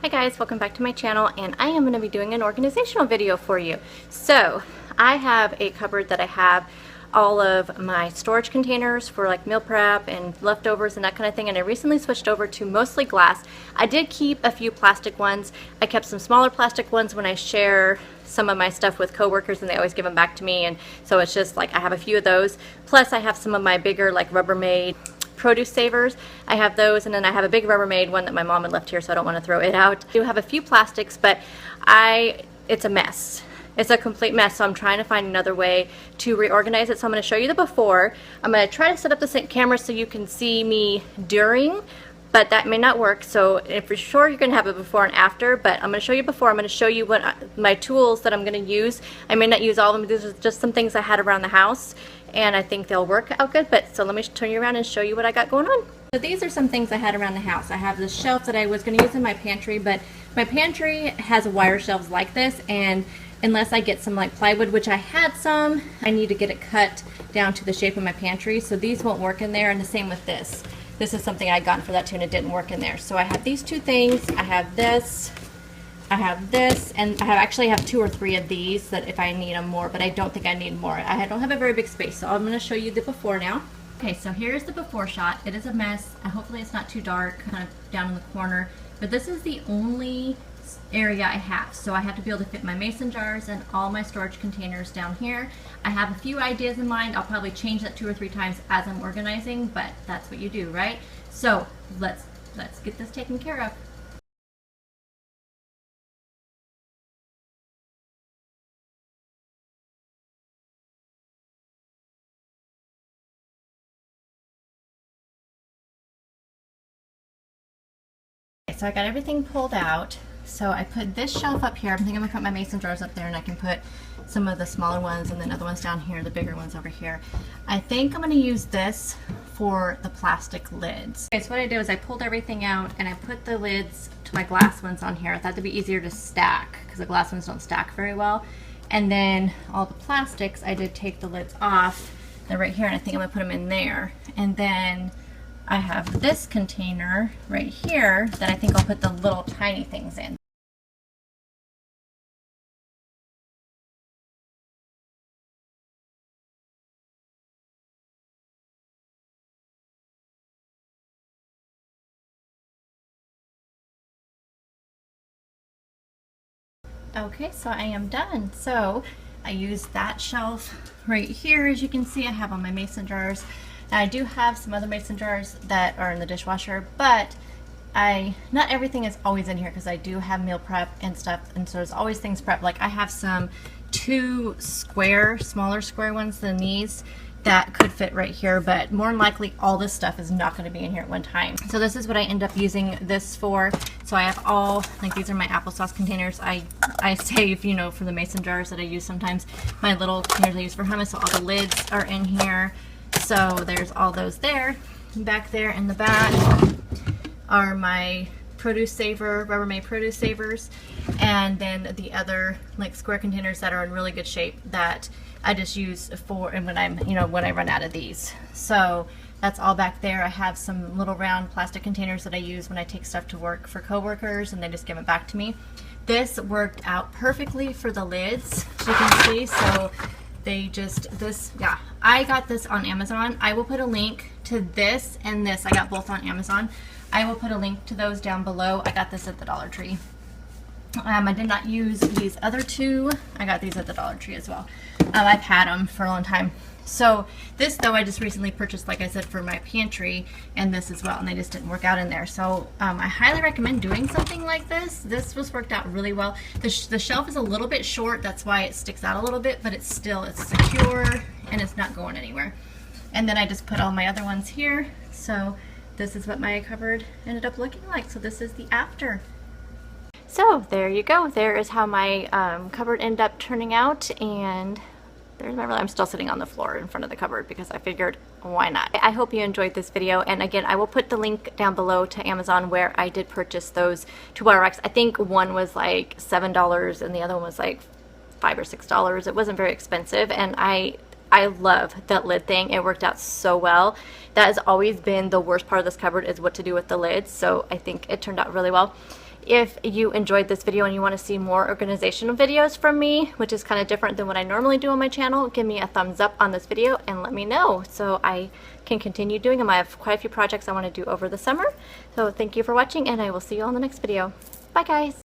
Hi guys, welcome back to my channel, and I am going to be doing an organizational video for you. So I have a cupboard that I have all of my storage containers for like meal prep and leftovers and that kind of thing, and I recently switched over to mostly glass. I did keep a few plastic ones. I kept some smaller plastic ones when I share some of my stuff with coworkers and they always give them back to me, and so it's just like I have a few of those. Plus I have some of my bigger like Rubbermaid produce savers. I have those, and then I have a big Rubbermaid one that my mom had left here, so I don't want to throw it out. I do have a few plastics, but it's a mess. It's a complete mess, so I'm trying to find another way to reorganize it. So I'm going to show you the before. I'm going to try to set up the camera so you can see me during, but that may not work. So if for sure you're going to have a before and after, but I'm going to show you before. I'm going to show you my tools that I'm going to use. I may not use all of them. These are just some things I had around the house, and I think they'll work out good. But so let me turn you around and show you what I got going on. So these are some things I had around the house. I have this shelf that I was going to use in my pantry, but my pantry has wire shelves like this, and unless I get some like plywood, which I had some, I need to get it cut down to the shape of my pantry, so these won't work in there. And the same with this. This is something I'd gotten for that too, and it didn't work in there. So I have these two things. I have this, and I actually have 2 or 3 of these that if I need them more, but I don't think I need more. I don't have a very big space, so I'm going to show you the before now. Okay, so here's the before shot. It is a mess. Hopefully it's not too dark, kind of down in the corner, but this is the only area I have. So I have to be able to fit my mason jars and all my storage containers down here. I have a few ideas in mind. I'll probably change that 2 or 3 times as I'm organizing, but that's what you do, right? So let's get this taken care of. So I got everything pulled out. So I put this shelf up here. I'm thinking I'm gonna put my mason jars up there, and I can put some of the smaller ones and then other ones down here, the bigger ones over here. I think I'm gonna use this for the plastic lids. Okay, so what I did was I pulled everything out and I put the lids to my glass ones on here. I thought it'd be easier to stack because the glass ones don't stack very well. And then all the plastics, I did take the lids off. They're right here, and I think I'm gonna put them in there. And then I have this container right here that I think I'll put the little tiny things in. Okay, so I am done. So I used that shelf right here. As you can see, I have all my mason jars. Now, I do have some other mason jars that are in the dishwasher, but not everything is always in here because I do have meal prep and stuff, and so there's always things prepped. Like I have some 2 smaller square ones than these that could fit right here, but more than likely all this stuff is not going to be in here at one time. So this is what I end up using this for. So I have all, like these are my applesauce containers. I save, you know, for the mason jars that I use sometimes. My little containers I use for hummus, so all the lids are in here. So there's all those there. Back there in the back are my produce saver, Rubbermaid produce savers, and then the other like square containers that are in really good shape that I just use for, and when I run out of these. So that's all back there. I have some little round plastic containers that I use when I take stuff to work for coworkers, and they just give it back to me. This worked out perfectly for the lids, as you can see. So yeah, I got this on Amazon. I will put a link to this and this. I got both on Amazon. I will put a link to those down below. I got this at the Dollar Tree. I did not use these other 2. I got these at the Dollar Tree as well. I've had them for a long time. So this though I just recently purchased, like I said, for my pantry, and this as well, and they just didn't work out in there. So I highly recommend doing something like this. This was worked out really well. The shelf is a little bit short, that's why it sticks out a little bit, but it's secure and it's not going anywhere. And then I just put all my other ones here. So this is what my cupboard ended up looking like. So this is the after. So there you go. There is how my cupboard ended up turning out, and there's my I'm still sitting on the floor in front of the cupboard because I figured why not. I hope you enjoyed this video, and again I will put the link down below to Amazon where I did purchase those 2 wire racks. I think one was like $7 and the other one was like $5 or $6. It wasn't very expensive, and I love that lid thing. It worked out so well. That has always been the worst part of this cupboard, is what to do with the lids, so I think it turned out really well. If you enjoyed this video and you want to see more organizational videos from me, which is kind of different than what I normally do on my channel, give me a thumbs up on this video and let me know so I can continue doing them. I have quite a few projects I want to do over the summer. So thank you for watching, and I will see you on the next video. Bye guys!